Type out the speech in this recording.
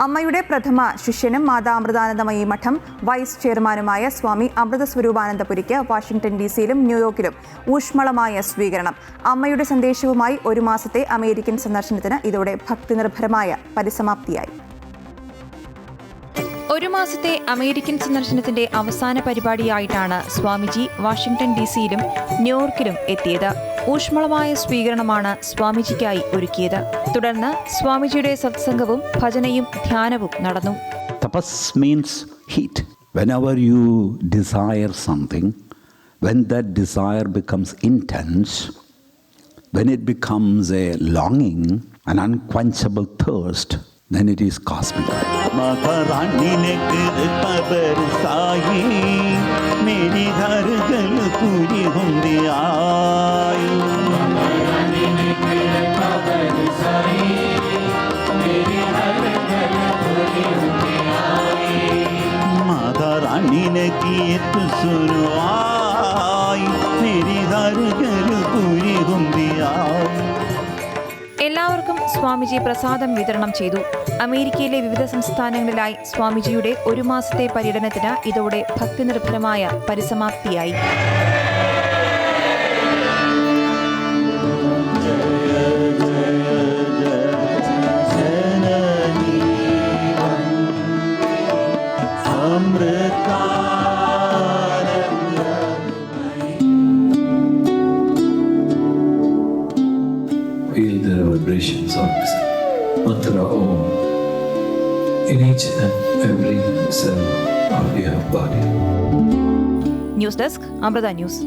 അമ്മയുടെ പ്രഥമ ശിഷ്യനും മാതാ അമൃതാനന്ദമയി മഠം വൈസ് ചെയർമാനുമായ സ്വാമി അമൃതസ്വരൂപാനന്ദപുരിക്ക് വാഷിംഗ്ടൺ ഡിസിയിലും ന്യൂയോർക്കിലും ഊഷ്മളമായ സ്വീകരണം. അമ്മയുടെ സന്ദേശവുമായി 1 മാസത്തെ അമേരിക്കൻ സന്ദർശനത്തിന് ഇതോടെ ഭക്തിനിർഭരമായ പരിസമാപ്തിയായി. 1 മാസത്തെ അമേരിക്കൻ സന്ദർശനത്തിന്റെ അവസാന പരിപാടിയായിട്ടാണ് സ്വാമിജി വാഷിംഗ്ടൺ ഡിസിയിലും ന്യൂയോർക്കിലും എത്തിയത്. ഊഷ്മളമായ സ്വീകരണമാണ് സ്വാമിജിക്കായി ഒരുക്കിയത്. തുടർന്ന് സ്വാമിജിയുടെ സത്സംഗവും ഭജനയും ധ്യാനവും നടന്നു. Tapas means heat. Whenever you desire something, when that desire becomes intense, when it becomes a longing, an unquenchable thirst, then it is cosmic. Mata Rani ने कृपा बरसाई, मेरी हर गल पूरी होंदी आई. माता रानी ने कृपा बरसाई, मेरी हर गल पूरी होंदी आई. माता रानी ने की सुरवाई, मेरी हर गल पूरी होंदी आई. എല്ലാവർക്കും സ്വാമിജി പ്രസാദം വിതരണം ചെയ്തു. അമേരിക്കയിലെ വിവിധ സംസ്ഥാനങ്ങളിലായി സ്വാമിജിയുടെ 1 മാസത്തെ പര്യടനത്തിന് ഇതോടെ ഭക്തിനിർഭരമായ പരിസമാപ്തിയായി. Feel the vibrations of mantra Om in each and every cell of your body. News desk Amrita news.